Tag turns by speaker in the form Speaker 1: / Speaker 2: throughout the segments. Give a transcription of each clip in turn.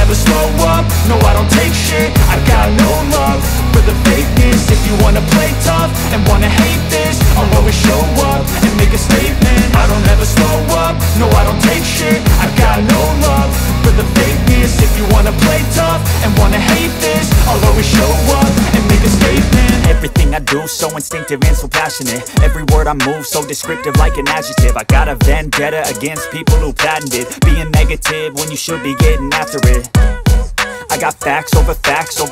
Speaker 1: never slow up, no I don't take shit. I got no love for the fakeness. If you wanna play tough and wanna hate this, I'll always show up and make a statement. I don't ever slow up, no I don't take shit. I got no love for the fakeness. If you wanna play tough and wanna hate this, I'll always show up and make a statement. Everything I do so instinctive and so passionate. Every word I move so descriptive like an adjective. I got a vendetta against people who patented being negative when you should be getting after it. I got facts over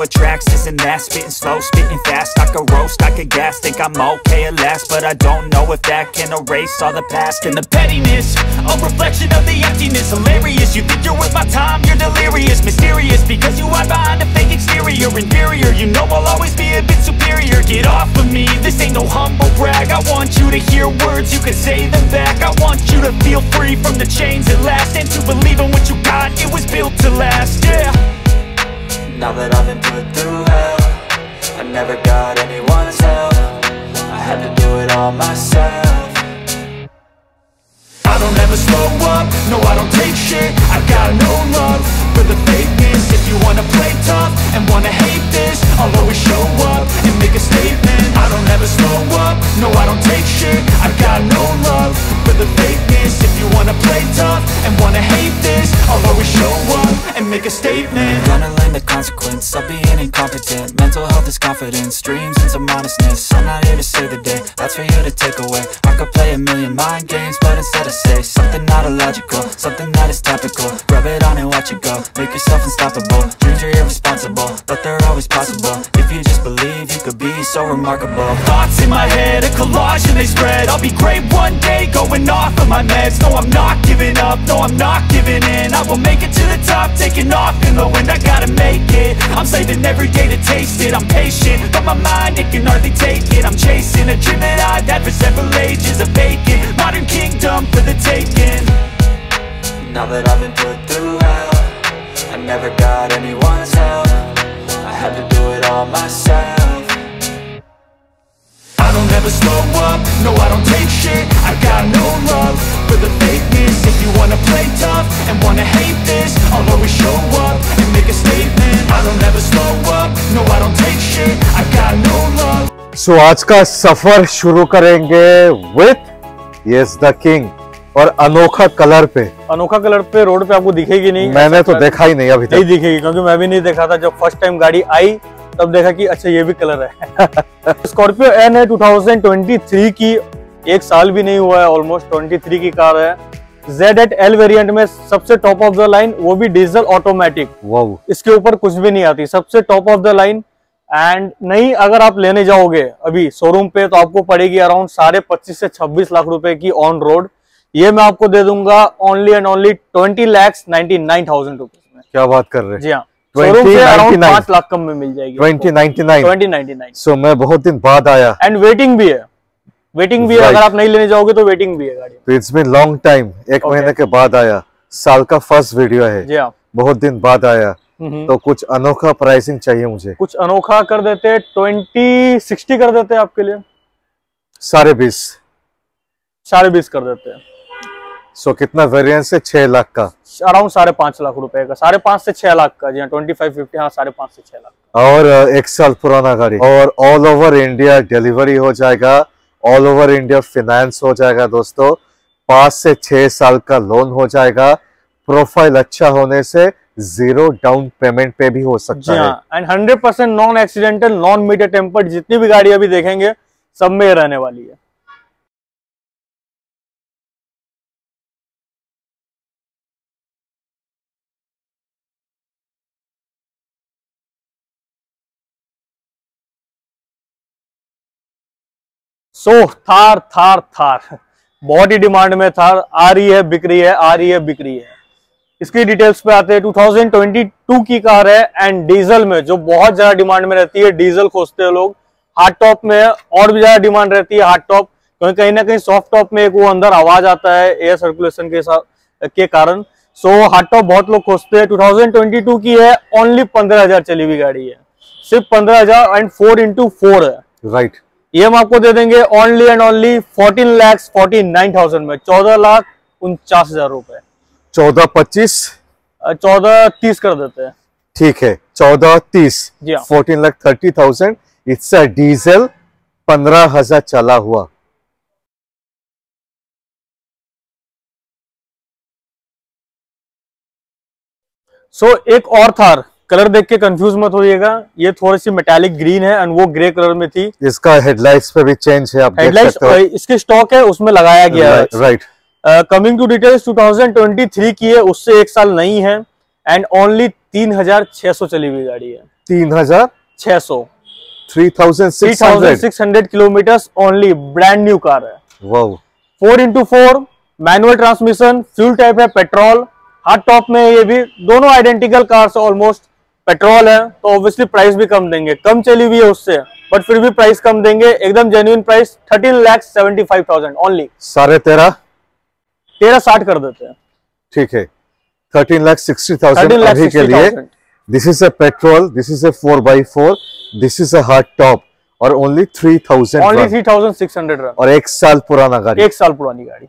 Speaker 1: tracks, this and that. Spitting slow, spitting fast. I could roast, I could gas. Think I'm okay at last, but I don't know if that can erase all the past. And the pettiness, a reflection of the emptiness. Hilarious, you think you're worth my time, you're delirious. Mysterious, because you hide behind a fake exterior. Inferior, you know I'll always be a bit superior. Get off of me, this ain't no humble brag. I want you to hear words, you can say them back. I want you to feel free from the chains at last, and to believe in what you got, it was built to last, yeah.
Speaker 2: Now that I've been put through hell, I never got anyone's help. I had to do it all myself.
Speaker 1: I don't ever slow up, no I don't take shit. I got no love for the fakeness. If you wanna play tough and wanna hate this, I'll always show up and make a statement. I don't ever slow up, no I don't take shit. I got no love for the fakeness. If you wanna play tough and wanna hate this, I'll always show up and make a statement.
Speaker 2: Gonna learn the consequence of being incompetent. Mental health is confidence, dreams and some honestness. I'm not here to save the day, that's for you to take away. I could play a million mind games, but instead I say something not illogical, something that is topical. Rub it on and watch it go, make yourself unstoppable. Dreams are irresponsible, but they're always possible. If you just believe, you could be so remarkable.
Speaker 1: Thoughts in my head, a collage and they spread. I'll be great one day, going off of my meds. No, I'm not giving up, no, I'm not giving in. I will make it to the top, taking off in the wind. I gotta make it, I'm saving every day to taste it. I'm patient, but my mind, it can hardly take it. I'm chasing a dream that I've had for several ages. A vacant, modern kingdom for the taking.
Speaker 2: Now that I've been put through hell, I never got anyone's help. I had to do it all myself.
Speaker 1: I don't ever slow up, no I don't take shit. I got no love for the fakeness. If you wanna play tough and wanna hate this, I'll always show up and make a statement. I don't ever slow up, no I don't take shit. I got no love.
Speaker 3: So आज का सफर शुरू करेंगे with Yes the King और अनोखा colour पे।
Speaker 4: अनोखा colour पे road पे आपको दिखेगी नहीं,
Speaker 3: मैंने तो देखा ही नहीं अभी तक।
Speaker 4: नहीं दिखेगी, क्योंकि मैं भी नहीं देखा था। जब फर्स्ट टाइम गाड़ी आई तब देखा कि अच्छा ये भी कलर है। स्कॉर्पियो एन है 2023 की, एक साल भी नहीं हुआ है, ऑलमोस्ट 23 की कार है। Z8L वेरिएंट में सबसे टॉप ऑफ द लाइन, वो भी डीजल ऑटोमेटिक।
Speaker 3: वाओ,
Speaker 4: इसके ऊपर कुछ भी नहीं आती, सबसे top of the line. And नहीं, अगर आप लेने जाओगे अभी शोरूम पे तो आपको पड़ेगी अराउंड 25.5 से 26 लाख रुपए की ऑन रोड। ये मैं आपको दे दूंगा ओनली एंड ओनली 20,99,000 रुपीज में।
Speaker 3: क्या बात कर रहे हैं?
Speaker 4: जी हाँ, शोरूम से अराउंड 5 लाख कम में मिल जाएगी।
Speaker 3: 2099। सो मैं बहुत दिन बाद आया।
Speaker 4: एंड वेटिंग भी है, वेटिंग भी है। अगर आप नहीं लेने जाओगे तो वेटिंग भी है गाड़ी।
Speaker 3: तो इट्स बीन लॉन्ग टाइम, एक महीने के बाद आया। साल का फर्स्ट वीडियो है।
Speaker 4: जी हाँ,
Speaker 3: बहुत दिन बाद आया। तो कुछ अनोखा प्राइसिंग चाहिए मुझे।
Speaker 4: कुछ अनोखा कर देते, 2060 कर देते आपके लिए।
Speaker 3: 20.5
Speaker 4: कर देते हैं।
Speaker 3: सो कितना वेरिएंस है? 6 लाख का,
Speaker 4: अराउंड 5.5 लाख रुपए का। 5.5 से 6 लाख का। जी हाँ, 2550, हाँ 5.5 से 6 लाख।
Speaker 3: और 1 साल पुराना गाड़ी, और ऑल ओवर इंडिया डिलीवरी हो जाएगा, ऑल ओवर इंडिया फाइनेंस हो जाएगा दोस्तों। 5 से 6 साल का लोन हो जाएगा। प्रोफाइल अच्छा होने से 0 डाउन पेमेंट पे भी हो सकता है।
Speaker 4: And 100% non accidental, non meter tampered, जितनी भी गाड़ी अभी देखेंगे सब में रहने वाली है। थार बहुत ही डिमांड में थार आ रही है, बिक रही है, आ रही है, बिक रही है। इसकी डिटेल्स पे आते हैं। 2022 की कार है एंड डीजल में, जो बहुत ज्यादा डिमांड में रहती है। डीजल खोजते हैं लोग। हार्ड टॉप में और भी ज्यादा डिमांड रहती है हार्ड टॉप, क्योंकि कहीं ना कहीं सॉफ्ट टॉप में एक वो अंदर आवाज आता है एयर सर्कुलेशन के कारण। सो हार्ड टॉप बहुत लोग खोजते हैं। 2022 की है, ओनली 15,000 चली हुई गाड़ी है, सिर्फ 15,000 एंड 4x4 है।
Speaker 3: राइट।
Speaker 4: ये हम आपको दे देंगे ओनली एंड ओनली 14,49,000 में, 14,49,000 रुपए।
Speaker 3: 14-25
Speaker 4: 14-30 कर देते हैं।
Speaker 3: ठीक है, 14-30,
Speaker 4: जी हाँ।
Speaker 3: 14,30,000। इट्स अ डीजल, 15,000 चला हुआ।
Speaker 4: एक और थार, कलर देख के कंफ्यूज मत होइएगा, ये थोड़ी सी मेटालिक ग्रीन है एंड वो ग्रे कलर में थी।
Speaker 3: इसका हेडलाइट्स पे भी चेंज है, आप देख
Speaker 4: हेडलाइट्स
Speaker 3: सकते हो।
Speaker 4: इसके स्टॉक है, उसमें लगाया गया है।
Speaker 3: राइट।
Speaker 4: कमिंग टू डिटेल्स, 2023 की है, उससे 1 साल नहीं है एंड ओनली 3,600 चली हुई गाड़ी है।
Speaker 3: 3,600,
Speaker 4: 3,600 3,600 kilometre only, brand new car है।
Speaker 3: Wow.
Speaker 4: 4x4 manual transmission, fuel type है पेट्रोल, हार्ड टॉप में ये भी दोनों आइडेंटिकल कार्स ऑलमोस्ट पेट्रोल है, तो ऑब्वियसली प्राइस भी कम देंगे, कम चली हुई है उससे, बट फिर भी प्राइस कम देंगे, एकदम जेन्युइन प्राइस 13,75,000 ओनली। 13,60 कर देते हैं।
Speaker 3: ठीक है, 13,60,000 अभी के लिए। This is a petrol, this is a 4x4, this is a hard top और ओनली 3,600
Speaker 4: रन
Speaker 3: और 1 साल पुराना गाड़ी।
Speaker 4: 1 साल पुरानी गाड़ी।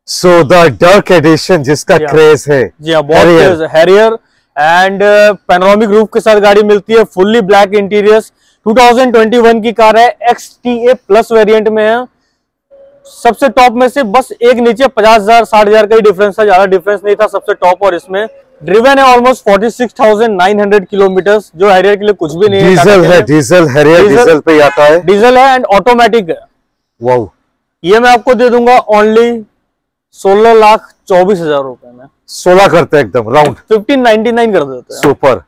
Speaker 3: सो द डार्क एडिशन जिसका क्रेज है,
Speaker 4: जी हाँ, बहुत क्रेज है। हैरियर एंड पैनोरामिक रूफ के साथ गाड़ी मिलती है, फुल्ली ब्लैक इंटीरियर्स, 2021 की कार है, XTA प्लस वेरिएंट में है। सबसे टॉप में से बस एक नीचे 50,000 60,000 का ही डिफरेंस था, ज्यादा डिफरेंस नहीं था सबसे टॉप और इसमें। ड्रिवन है ऑलमोस्ट 46,900 किलोमीटर, जो हैरियर के लिए कुछ भी नहीं है।
Speaker 3: डीजल है, डीजल हैरियर डीजल पे आता है,
Speaker 4: डीजल है एंड ऑटोमेटिक है।
Speaker 3: वाओ।
Speaker 4: ये मैं आपको दे दूंगा ओनली 16,24,000 रुपए में।
Speaker 3: 16 करते हैं एकदम राउंड,
Speaker 4: 1599 कर देते हैं।
Speaker 3: सुपर।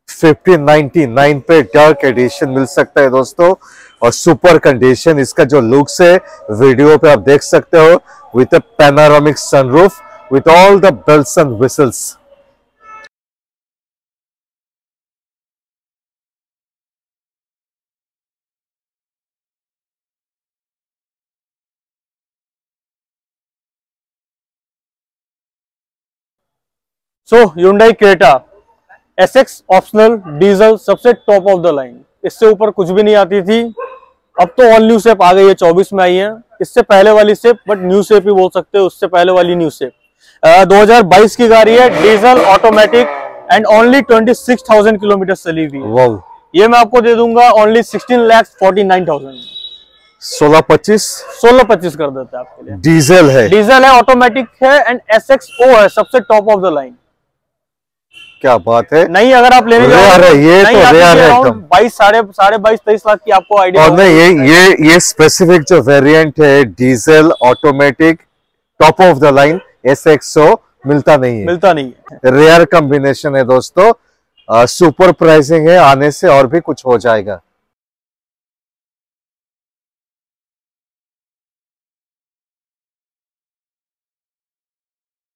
Speaker 3: 1599 पे डार्क एडिशन मिल सकता है दोस्तों, और सुपर कंडीशन। इसका जो लुक्स है वीडियो पे आप देख सकते हो, with a panoramic sunroof, with all the bells and whistles.
Speaker 4: Hyundai Creta SX optional diesel, सबसे टॉप ऑफ द लाइन, इससे ऊपर कुछ भी नहीं आती थी। अब तो ऑल न्यू शेप आ गई है, 24 में आई है। इससे पहले वाली शेप, बट न्यू शेप ही बोल सकते हो, उससे पहले वाली न्यू शेप। 2022 की गाड़ी है, diesel automatic and only 26,000 kilometre चली हुई है।
Speaker 3: वाओ।
Speaker 4: ये मैं आपको दे दूंगा ओनली 16,49,000।
Speaker 3: 16,25
Speaker 4: कर देते हैं आपके लिए।
Speaker 3: डीजल है,
Speaker 4: डीजल है, ऑटोमेटिक है एंड SXO है, सबसे टॉप ऑफ द लाइन।
Speaker 3: क्या बात है।
Speaker 4: नहीं, अगर आप लेने
Speaker 3: रेयर है ये, तो रेयर है एकदम।
Speaker 4: 22 साढ़े 23 लाख की आपको आइडिया।
Speaker 3: और नहीं, ये स्पेसिफिक जो वेरिएंट है diesel automatic top of the line SXO मिलता नहीं है, रेयर कॉम्बिनेशन है दोस्तों। सुपर प्राइसिंग है, आने से और भी कुछ हो जाएगा।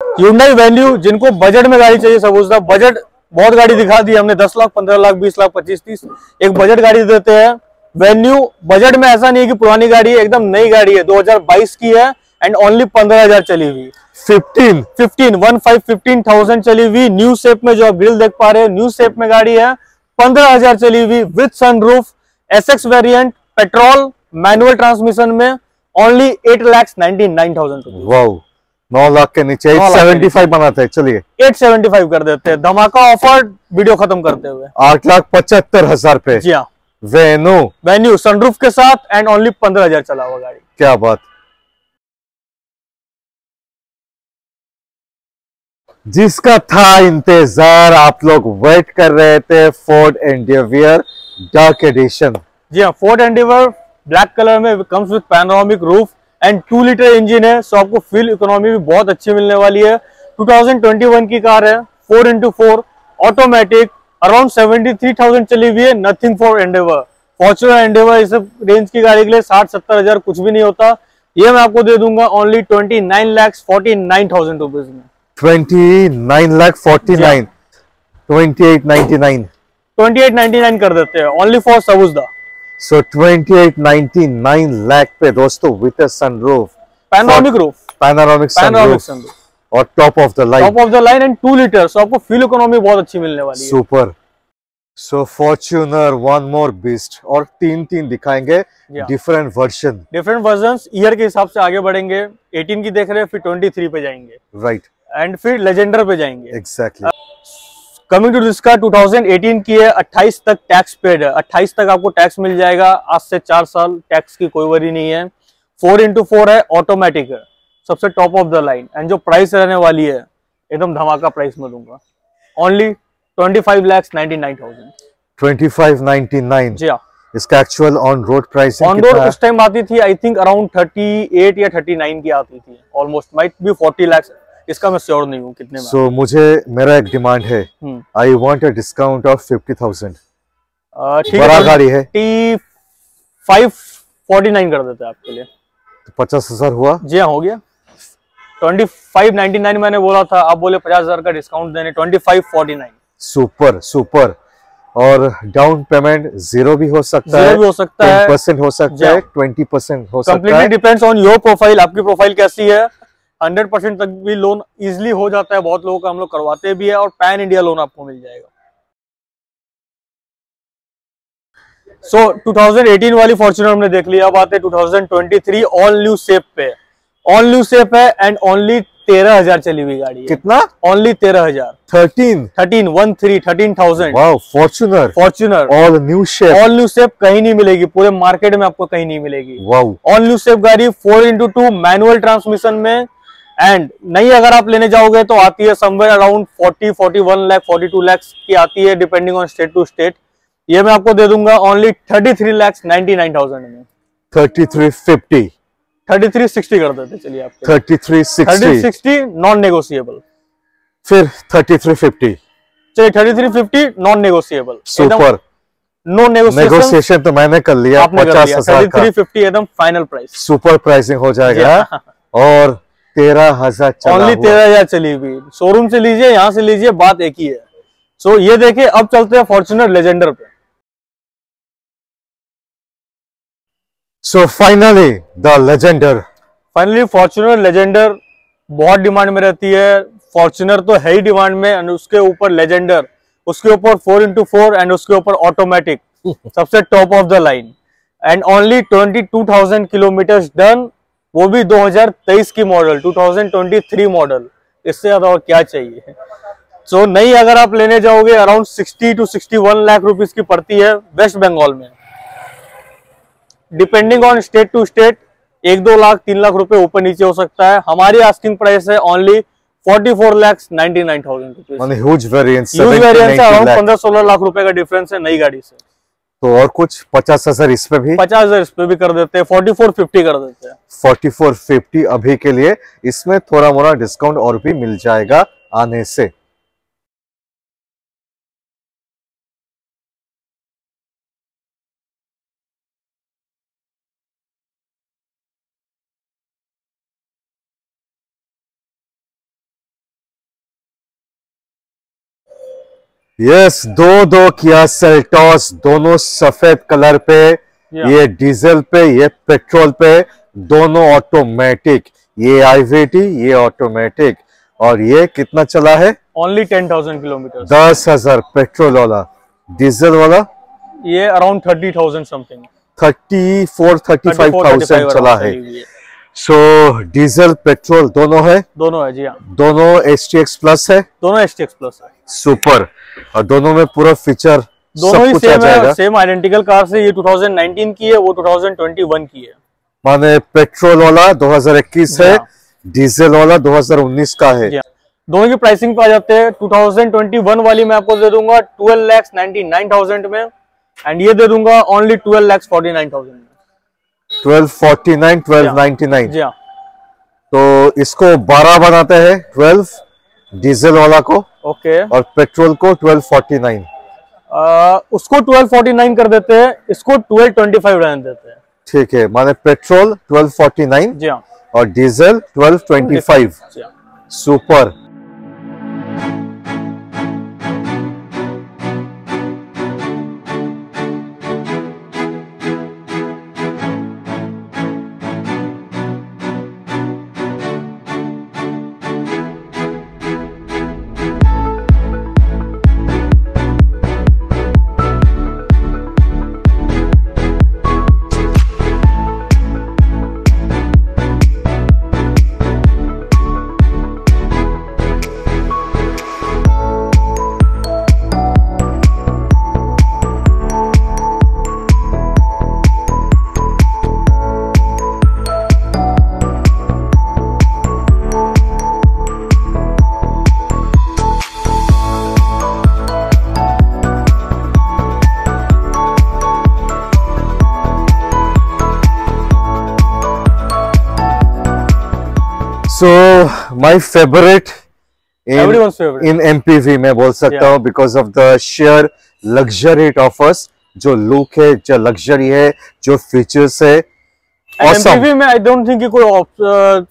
Speaker 4: Hyundai Venue, जिनको बजट में गाड़ी चाहिए, समझना बजट बहुत गाड़ी दिखा दी हमने, 10 लाख 15 लाख 20 लाख 25 30, एक बजट गाड़ी देते हैं। वेन्यू बजट में ऐसा नहीं है कि पुरानी गाड़ी है, एकदम नई गाड़ी है, 2022 की है एंड ओनली 15,000 चली हुई। 15,000 चली हुई, न्यू शेप में जो आप ग्रिल देख पा रहे हैं, न्यू शेप में गाड़ी है, 15,000 चली हुई with sunroof, SX variant, petrol, manual transmission में, ओनली 8,99,000।
Speaker 3: वाओ, 9 लाख के नीचे 875 बनाते हैं। चलिए
Speaker 4: 875 कर देते हैं, धमाका ऑफर वीडियो खत्म करते हुए।
Speaker 3: 8,75,000 पे।
Speaker 4: जी हाँ,
Speaker 3: वेन्यू
Speaker 4: सनरूफ के साथ एंड ओनली 15,000 चला हुआ गाड़ी।
Speaker 3: क्या बात। जिसका था इंतजार, आप लोग वेट कर रहे थे, फोर्ड एंडेवियर डार्क एडिशन।
Speaker 4: जी हाँ, फोर्ड एंडेवियर ब्लैक कलर में, comes with panoramic roof and 2 litre engine है, सो आपको फ्यूल इकोनॉमी भी बहुत अच्छी मिलने वाली है। 2021 की कार है, 4x4 ऑटोमेटिक, अराउंड 73,000 चली हुई है, nothing for Endeavour. Fortuner Endeavour इस रेंज की गाड़ी के लिए 60-70,000 कुछ भी नहीं होता। ये मैं आपको दे दूंगा ओनली 29,49,000 रुपीज में।
Speaker 3: 29,49,000, 2899
Speaker 4: कर देते हैं ओनली फॉर सबुजदा।
Speaker 3: सो 2899 लाख पे दोस्तों, with a sunroof, panoramic sunroof और top of the line
Speaker 4: and 2 litre, so आपको फ्यूल इकोनॉमी बहुत अच्छी मिलने वाली है।
Speaker 3: Super. So Fortuner one more beast, और तीन दिखाएंगे डिफरेंट वर्जन्स।
Speaker 4: ईयर के हिसाब से आगे बढ़ेंगे। 18 की देख रहे हैं, फिर 23 पे जाएंगे,
Speaker 3: राइट,
Speaker 4: एंड फिर लेजेंडर पे जाएंगे।
Speaker 3: एग्जैक्टली।
Speaker 4: कमिंग टू दिस का 2018 की है, 28 तक टैक्स पेड है, 28 तक आपको टैक्स मिल जाएगा। आज से 4 साल टैक्स की कोई वरी नहीं है। 4x4 है, ऑटोमेटिक है, सबसे top of the line. And जो प्राइस रहने वाली है एकदम धमाका प्राइस में दूंगा, ओनली 25,99,000।
Speaker 3: 25,99।
Speaker 4: जी हाँ।
Speaker 3: इसका actual on road price
Speaker 4: on road उस टाइम आती थी आई थिंक अराउंड 38 या 39 की आती थी, ऑलमोस्ट माइट बी 40 लाख, इसका मैं श्योर नहीं हूँ कितने में।
Speaker 3: सो मुझे मेरा एक डिमांड है, I want a discount of 50,000।
Speaker 4: ठीक
Speaker 3: बड़ा गाड़ी है,
Speaker 4: 549 कर देते हैं आपके लिए।
Speaker 3: 50,000 हुआ?
Speaker 4: जी हाँ, हो गया। 2599 मैंने बोला था, आप बोले 50,000 का डिस्काउंट देने, 2549।
Speaker 3: Super super. और डाउन पेमेंट 0 भी हो सकता है, 10% हो सकता है, 20% हो सकता है।
Speaker 4: Completely depends on your profile, आपकी प्रोफाइल कैसी है। 100% तक भी लोन इजिली हो जाता है, बहुत लोगों का हम लोग करवाते भी है, और पैन इंडिया लोन आपको मिल जाएगा। सो 2018 वाली फॉर्च्यूनर हमने देख लिया। अब आते 2023 ऑल न्यू शेप पे। ऑल न्यू शेप है एंड ओनली 13,000 चली हुई गाड़ी है।
Speaker 3: कितना?
Speaker 4: Only 13,000। 13,000
Speaker 3: wow, Fortuner all new shape.
Speaker 4: All new shape कहीं नहीं मिलेगी, पूरे मार्केट में आपको कहीं नहीं मिलेगी।
Speaker 3: वाओ,
Speaker 4: ऑल न्यू शेप गाड़ी 4x2 मैनुअल ट्रांसमिशन में। एंड नहीं अगर आप लेने जाओगे तो आती है समवेयर अराउंड 41 लाख 42 लाख की आती है, depending on state to state. ये मैं आपको दे दूंगा ओनली 33,99,000 में।
Speaker 3: 3350,
Speaker 4: 3360 कर देते चलिए आपके।
Speaker 3: 3360
Speaker 4: नॉन नेगोशिएबल।
Speaker 3: फिर 3350
Speaker 4: चलिए 3350 non negotiable.
Speaker 3: Super.
Speaker 4: No
Speaker 3: negotiation तो मैंने कर लिया, 50,000 का
Speaker 4: 3350 एकदम फाइनल प्राइस,
Speaker 3: सुपर प्राइसिंग हो जाएगा। और 13,000 चला,
Speaker 4: ओनली 13,000 चली हुई। शोरूम से लीजिए, यहाँ से लीजिए, बात एक ही है। सो ये देखिए, अब चलते हैं फॉर्च्यूनर लेजेंडर पे।
Speaker 3: So finally the Legender.
Speaker 4: Finally Fortuner Legender बहुत डिमांड में रहती है। फॉर्च्यूनर तो है ही डिमांड में, एंड उसके ऊपर लेजेंडर, उसके ऊपर 4x4 एंड उसके ऊपर ऑटोमेटिक, सबसे top of the line. And only 22,000 kilometre done, वो भी 2023 की मॉडल, 2023 मॉडल। इससे ज्यादा और क्या चाहिए। सो नहीं अगर आप लेने जाओगे अराउंड 60 to 61 लाख रुपीस की पड़ती है वेस्ट बंगाल में, depending on state to state. 1-2 lakh 3 lakh रुपए ऊपर नीचे हो सकता है। हमारी आस्किंग प्राइस है ओनली 44,99,000 रुपीज।
Speaker 3: ह्यूज वेरिएंस
Speaker 4: है, अराउंड 15-16 लाख रुपए का डिफरेंस है नई गाड़ी से।
Speaker 3: तो और कुछ 50,000 इस पे भी,
Speaker 4: 50,000 इस पे भी कर देते हैं, 4450 कर देते हैं।
Speaker 3: 4450 अभी के लिए। इसमें थोड़ा मोड़ा डिस्काउंट और भी मिल जाएगा आने से। यस, दो किया सेल्टॉस, दोनों सफेद कलर पे, ये डीजल पे, ये पेट्रोल पे, दोनों ऑटोमेटिक। ये IVT, ये ऑटोमेटिक। और ये कितना चला है?
Speaker 4: Only 10,000 kilometre.
Speaker 3: 10,000 पेट्रोल वाला। डीजल वाला
Speaker 4: ये अराउंड 30,000 समथिंग,
Speaker 3: 34-35,000 चला है। सो डीजल पेट्रोल दोनों है?
Speaker 4: दोनों है जी हाँ।
Speaker 3: दोनों STX प्लस है?
Speaker 4: दोनों STX प्लस है।
Speaker 3: सुपर। और दोनों में पूरा फीचर
Speaker 4: दोनों ही सेम है, सेम आइडेंटिकल कार से। ये 2019 की है, वो 2021 की है। माने
Speaker 3: पेट्रोल वाला 2021 है, डीजल वाला 2019 का है।
Speaker 4: दोनों की प्राइसिंग पे आ जाते हैं। 2021 वाली मैं आपको दे दूंगा 12,99,000 में, एंड ये दे दूंगा ओनली 12,49,000 में।
Speaker 3: 1249, 1299
Speaker 4: जी हाँ।
Speaker 3: तो इसको 12 बनाते हैं, 12 डीजल वाला को,
Speaker 4: ओके,
Speaker 3: और पेट्रोल को 1249।
Speaker 4: उसको 1249 कर देते हैं, इसको 1225 रहने देते हैं।
Speaker 3: ठीक है, माने पेट्रोल 1249
Speaker 4: जी हाँ,
Speaker 3: और diesel 1225। Super. My favourite
Speaker 4: Everyone's favorite.
Speaker 3: In MPV मैं बोल सकता हूँ, because of the share luxury it offers. जो लुक है, जो लग्जरी है, जो फीचर्स है,
Speaker 4: एमपीवी में आई डोंट थिंक कि कोई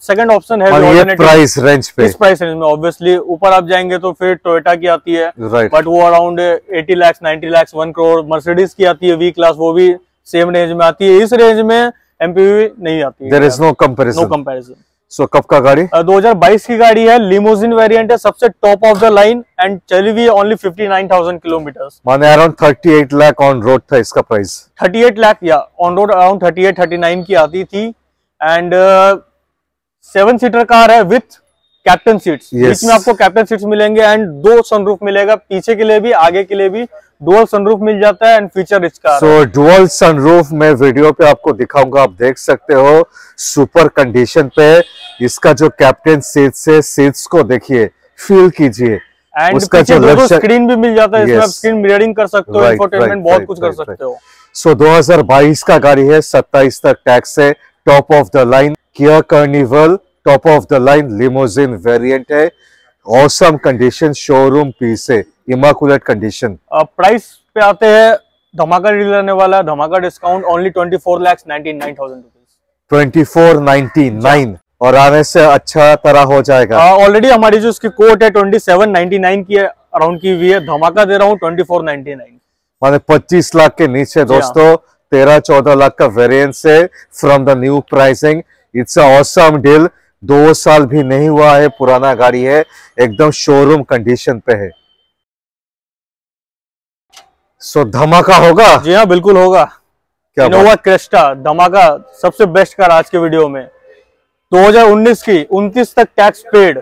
Speaker 4: सेकंड ऑप्शन है
Speaker 3: ये प्राइस रेंज पे।
Speaker 4: इस प्राइस रेंज में ऑब्वियसली ऊपर आप जाएंगे तो फिर टोयोटा की आती है, बट वो अराउंड 80 लाख 90 लाख 1 करोड़। मर्सिडीज की आती है वी क्लास, वो भी सेम रेंज में आती है। इस रेंज में एमपीवी नहीं आती है।
Speaker 3: There is no comparison. So कब का गाड़ी?
Speaker 4: 2022 की गाड़ी है, लिमोजिन वेरिएंट है, सबसे top of the line and चली हुई है ओनली 59,000 किलोमीटर्स।
Speaker 3: माने अराउंड 38 लाख ऑन रोड था इसका प्राइस।
Speaker 4: 38 लाख या ऑन रोड अराउंड 38-39 की आती थी। एंड 7 सीटर कार है विथ कैप्टन सीट्स। बीच में आपको कैप्टन सीट्स मिलेंगे एंड 2 सनरूफ मिलेगा, पीछे के लिए भी आगे के लिए भी डुअल सनरूफ मिल जाता है and feature rich car.
Speaker 3: So dual sunroof मैं वीडियो पे आपको दिखाऊंगा, आप देख सकते हो सुपर कंडीशन पे। इसका जो कैप्टन सीट्स है, सीट्स को देखिए, फील कीजिए।
Speaker 4: एंड उसका जो स्क्रीन भी मिल जाता है, इसमें आप स्क्रीन मिररिंग कर सकते हो, इंफोटेनमेंट बहुत कुछ कर सकते हो।
Speaker 3: सो 2022 का गाड़ी है, 27 तक टैक्स है, top of the line Kia Carnival, top of the line limousine variant है, ऑसम कंडीशन, शोरूम पीस है, इमाकुलेट कंडीशन।
Speaker 4: प्राइस पे आते हैं, धमाका डील रहने वाला है, धमाका डिस्काउंट ओनली 24,99,000 रुपीज।
Speaker 3: 2499 और आने से अच्छा तरह हो जाएगा।
Speaker 4: ऑलरेडी हमारी जो इसकी कोट है 2799 की अराउंड की हुई है, धमाका दे रहा हूँ 2499।
Speaker 3: माने 25 लाख के नीचे दोस्तों 13-14 लाख का वेरिएंस है from the new pricing. It's a awesome deal. 2 साल भी नहीं हुआ है, पुराना गाड़ी है, एकदम शोरूम कंडीशन पे है। सो धमाका होगा?
Speaker 4: जी हाँ, बिल्कुल होगा। इनोवा क्रेस्टा धमाका, सबसे बेस्ट कार आज के वीडियो में। 2019 की 29 तक टैक्स पेड,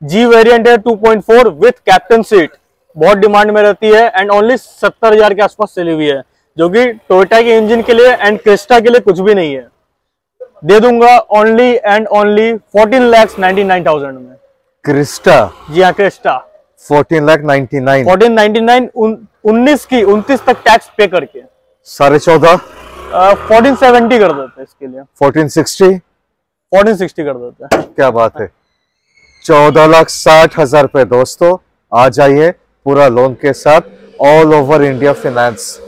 Speaker 4: जी वेरिएंट है 2.4 विथ कैप्टन सीट, बहुत डिमांड में रहती है एंड ओनली 70,000 के आसपास चली हुई है, जो कि टोयोटा के इंजन के लिए एंड क्रेस्टा के लिए कुछ भी नहीं है। दे दूंगा ओनली एंड ओनली 14,99,000 में। क्रिस्टा? जी हाँ, क्रिस्टा
Speaker 3: 14,99,000।
Speaker 4: 1499 19 की 29 तक टैक्स पे करके
Speaker 3: 14.5
Speaker 4: 1470 कर देते हैं इसके लिए।
Speaker 3: 1460
Speaker 4: कर देते हैं।
Speaker 3: क्या बात है। 14,60,000 रुपए दोस्तों, आ जाइए पूरा लोन के साथ, all over India finance.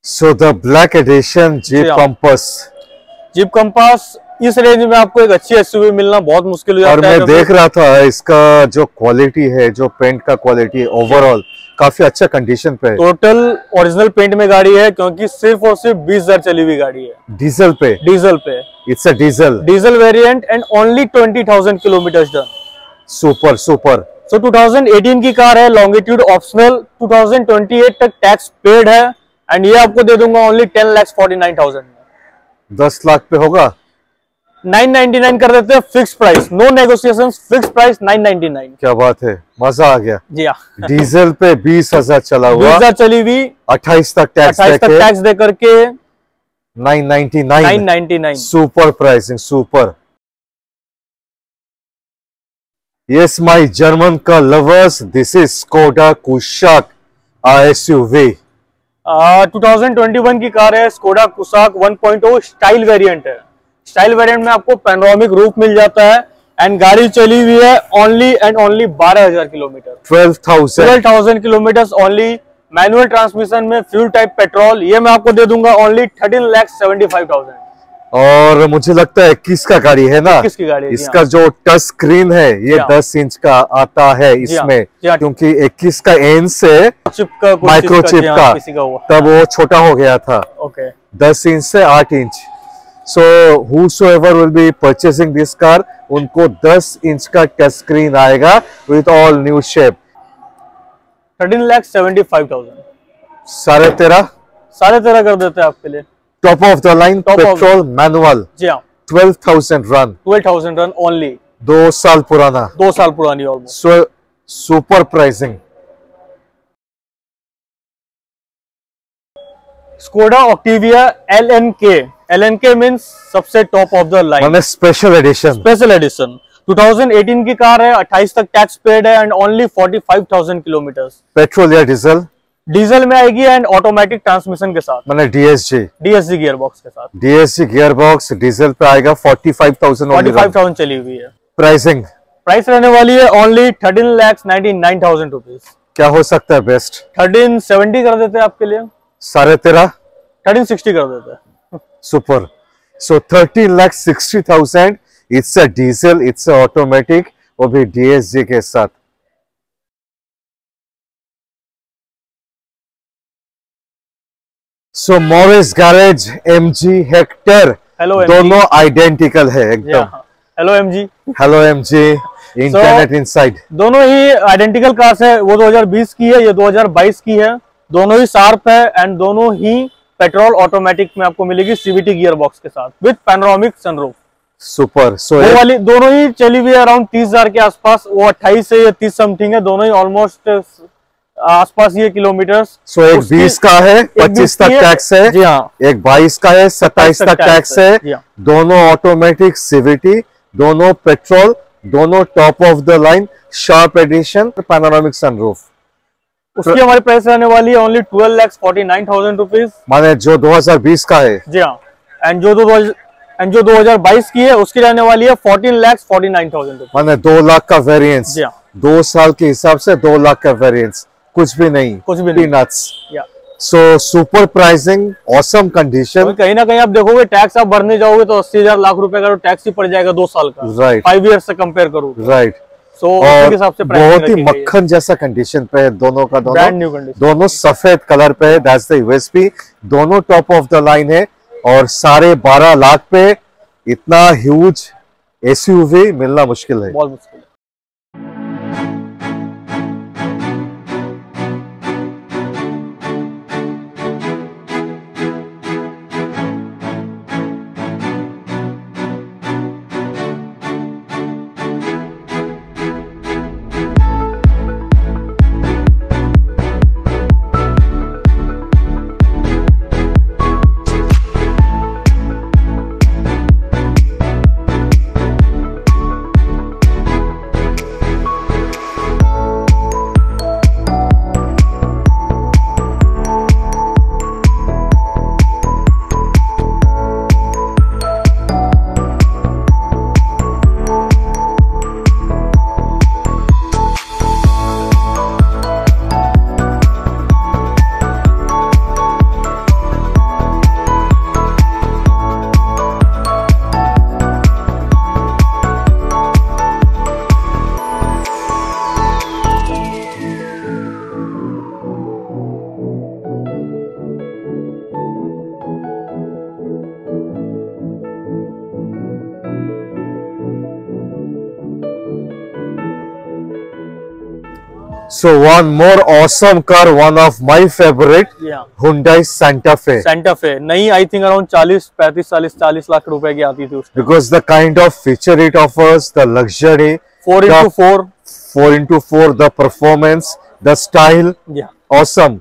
Speaker 3: So the black edition jeep compass.
Speaker 4: Jeep compass इस रेंज में आपको एक अच्छी एसयूवी मिलना बहुत मुश्किल हो जाता है।
Speaker 3: और मैं देख रहा था इसका जो क्वालिटी है, जो पेंट का क्वालिटी ओवरऑल काफी अच्छा कंडीशन पे है।
Speaker 4: टोटल ओरिजिनल पेंट में गाड़ी है, क्योंकि सिर्फ और सिर्फ 20,000 चली हुई गाड़ी है।
Speaker 3: डीजल पे? It's a diesel
Speaker 4: variant and only 20,000 kilometres done.
Speaker 3: Super.
Speaker 4: So 2018 की कार है, लॉन्गिट्यूड ऑप्शनल, 2028 तक टैक्स पेड है एंड ये आपको दे दूंगा ओनली 10,49,000 में।
Speaker 3: 10 लाख पे होगा?
Speaker 4: 999 कर देते हैं, fix price, no negotiation, fix price 999।
Speaker 3: क्या बात है, मजा आ गया।
Speaker 4: जी हाँ।
Speaker 3: डीजल पे 20,000 चला हुआ,
Speaker 4: 20,000 चली हुई,
Speaker 3: 28 तक टैक्स
Speaker 4: दे करके
Speaker 3: 999। Super pricing, super. Yes my German का lovers, this is Skoda Kushaq SUV.
Speaker 4: 2021 की कार है, स्कोडा कुशाक 1.0 स्टाइल वेरिएंट है। स्टाइल वेरिएंट में आपको पैनोरामिक रूफ मिल जाता है एंड गाड़ी चली हुई है only and only 12,000 kilometre. 12,000 kilometre only. Manual transmission में, फ्यूल टाइप पेट्रोल, ये मैं आपको दे दूंगा ओनली 13,75,000।
Speaker 3: और मुझे लगता है 21 का गाड़ी है ना?
Speaker 4: 21 की गाड़ी।
Speaker 3: इसका जो टच स्क्रीन है ये 10 इंच का आता है इसमें, क्योंकि 21 का एन से माइक्रोचिप का, तब वो छोटा हो गया था। 10 इंच से 8 inch. So whosoever will be purchasing this car, उनको 10 इंच का टच स्क्रीन आएगा with all new shape।
Speaker 4: 13,75,000।
Speaker 3: 13.5
Speaker 4: कर देते हैं आपके लिए।
Speaker 3: Top of the line petrol manual.
Speaker 4: जी हाँ।
Speaker 3: 12,000 रन।
Speaker 4: 12,000 run only.
Speaker 3: 2 साल पुराना।
Speaker 4: 2 साल पुरानी almost.
Speaker 3: So super pricing.
Speaker 4: Skoda Octavia LNK means सबसे top of the line,
Speaker 3: special edition.
Speaker 4: 2018 की कार है, 28 तक टैक्स पेड है एंड ओनली 45,000 किलोमीटर्स।
Speaker 3: पेट्रोल या डीजल?
Speaker 4: डीजल में आएगी एंड ऑटोमेटिक ट्रांसमिशन के साथ,
Speaker 3: मैंने डीएसजी
Speaker 4: गियर बॉक्स के साथ।
Speaker 3: डीएसजी गियर बॉक्स डीजल पे आएगा 45,000
Speaker 4: चली हुई है।
Speaker 3: प्राइस
Speaker 4: रहने वाली है ओनली 13,99,000 रुपीज।
Speaker 3: क्या हो सकता है बेस्ट?
Speaker 4: 1370 कर देते हैं आपके लिए।
Speaker 3: 13.5?
Speaker 4: 1360 कर देते हैं।
Speaker 3: Super. So 13,60,000, it's a diesel, it's a automatic, वो भी डीएसजी के साथ। सो मॉरिस गैरेज एमजी हेक्टर, दोनों आइडेंटिकल है एकदम।
Speaker 4: Hello MG.
Speaker 3: Hello MG, internet inside.
Speaker 4: दोनों ही आइडेंटिकल कार्स है, वो 2020 की है, ये 2022 की है। दोनों ही शार्प है एंड दोनों ही पेट्रोल ऑटोमेटिक में आपको मिलेगी सीवीटी गियर बॉक्स के साथ विद पैनोरामिक सनरूफ।
Speaker 3: सुपर। सो
Speaker 4: वो वाली दोनों ही चली हुई है अराउंड 30,000 के आसपास, वो 28 से या 30 समथिंग है, दोनों ही ऑलमोस्ट आसपास ये किलोमीटर्स।
Speaker 3: सो एक 20 का है, 25 तक टैक्स है।
Speaker 4: जी हाँ।
Speaker 3: एक 22 का है, 27 तक टैक्स है। दोनों ऑटोमेटिक सीवीटी, दोनों पेट्रोल, दोनों top of the line, sharp edition, panoramic sunroof.
Speaker 4: उसकी हमारी प्राइस रहने वाली है ओनली 12,49,000 रुपीज।
Speaker 3: माने जो 2020 का है।
Speaker 4: जी हाँ। एंड जो 2022 की है उसकी रहने वाली है 14,49,000 रुपीज।
Speaker 3: माने 2 लाख का वेरिएंस।
Speaker 4: जी हाँ।
Speaker 3: 2 साल के हिसाब से 2 लाख का वेरिएंस, कुछ भी नहीं, peanuts. So super pricing, awesome condition.
Speaker 4: कहीं ना कहीं आप देखोगे टैक्स आप भरने जाओगे तो 80,000 लाख रुपए का टैक्स ही पड़ जाएगा 2 साल का।
Speaker 3: राइट।
Speaker 4: 5 ईयर से कंपेयर करूँ।
Speaker 3: राइट।
Speaker 4: सो
Speaker 3: हिसाब से बहुत ही मक्खन जैसा कंडीशन पे है दोनों का,
Speaker 4: ब्रांड न्यू कंडीशन,
Speaker 3: दोनों सफेद कलर पे है। That's the USP. दोनों टॉप ऑफ द लाइन है और 12.5 लाख पे इतना ह्यूज एसयूवी मिलना मुश्किल है,
Speaker 4: बहुत मुश्किल है।
Speaker 3: So one more awesome car, one of my favorite, Hyundai Santa Fe.
Speaker 4: Santa Fe नई आई थिंक अराउंड 40 लाख रुपए की आती थी उसमें।
Speaker 3: Because the kind of feature it offers, the luxury, 4x4, the performance, the style, awesome.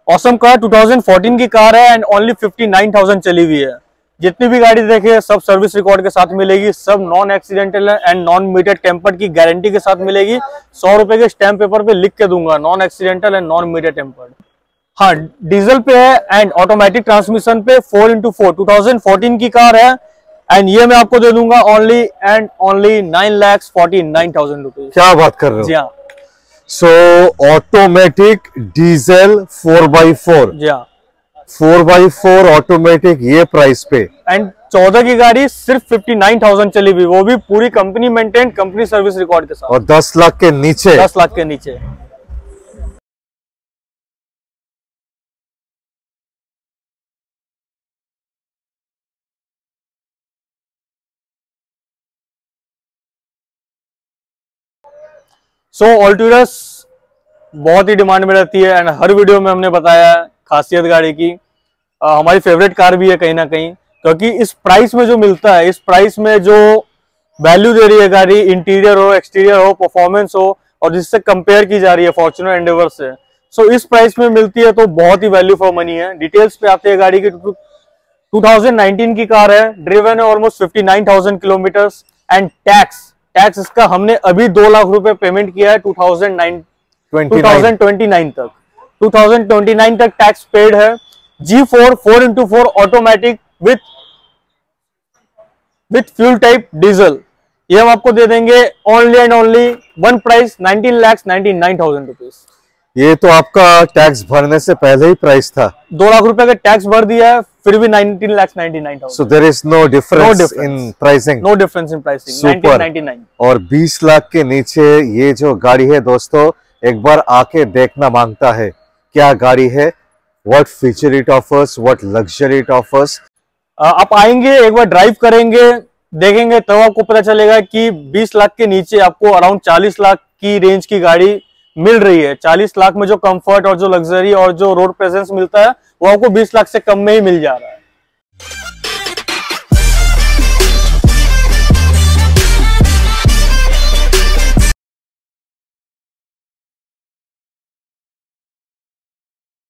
Speaker 4: Awesome car 2014 की car है and only 59,000 चली हुई है। जितनी भी गाड़ी देखे सब सर्विस रिकॉर्ड के साथ मिलेगी, सब non accidental and non meted tempered की गारंटी के साथ मिलेगी। 100 रुपए के स्टैम्प पेपर पे लिख के दूंगा, non accidental and non meted tempered. हाँ, डीजल पे है एंड ऑटोमेटिक ट्रांसमिशन पे 4x4 2014 की कार है एंड ये मैं आपको दे दूंगा ओनली एंड ओनली 9,49,000 रुपीज।
Speaker 3: क्या बात कर रहे हो?
Speaker 4: जी हाँ।
Speaker 3: सो automatic diesel 4x4, 4x4 automatic, ये प्राइस पे
Speaker 4: एंड 14 की गाड़ी सिर्फ 59,000 चली हुई, वो भी पूरी company maintain, company service record के साथ,
Speaker 3: और 10 लाख के नीचे।
Speaker 4: 10 लाख के नीचे। सो ऑल्टूरस बहुत ही डिमांड में रहती है एंड हर वीडियो में हमने बताया खासियत गाड़ी की। हमारी फेवरेट कार भी है कहीं ना कहीं, क्योंकि इस प्राइस में जो मिलता है, इस प्राइस में जो वैल्यू दे रही है गाड़ी, इंटीरियर हो, एक्सटीरियर हो, परफॉर्मेंस हो, और जिससे कंपेयर की जा रही है फॉर्च्यूनर एंडेवर से, सो इस प्राइस में मिलती है तो बहुत ही वैल्यू फॉर मनी है। डिटेल्स पे आते हैं गाड़ी की। 2019 की कार है, ड्रिवन है almost 59,000 kilometres and tax tax इसका हमने अभी 2 लाख रुपए पेमेंट किया है 2029 तक। 2029 तक टैक्स पेड है। G4 4x4 automatic with fuel type diesel, ये हम आपको दे देंगे only and only one price 19,99,000 rupees.
Speaker 3: ये तो आपका टैक्स भरने से पहले ही प्राइस था।
Speaker 4: 2 लाख रुपए का टैक्स भर दिया है, फिर भी 19,99,000।
Speaker 3: So there is no difference in pricing.
Speaker 4: No difference in pricing. 1999।
Speaker 3: और 20 लाख के नीचे ये जो गाड़ी है दोस्तों, एक बार आके देखना मांगता है क्या गाड़ी है, what feature it offers, what luxury it offers.
Speaker 4: आप आएंगे, एक बार ड्राइव करेंगे, देखेंगे, तब आपको पता चलेगा कि 20 लाख के नीचे आपको अराउंड 40 लाख की रेंज की गाड़ी मिल रही है। 40 लाख में जो कंफर्ट और जो लग्जरी और जो रोड प्रेजेंस मिलता है वो आपको 20 लाख से कम में ही मिल जा रहा है।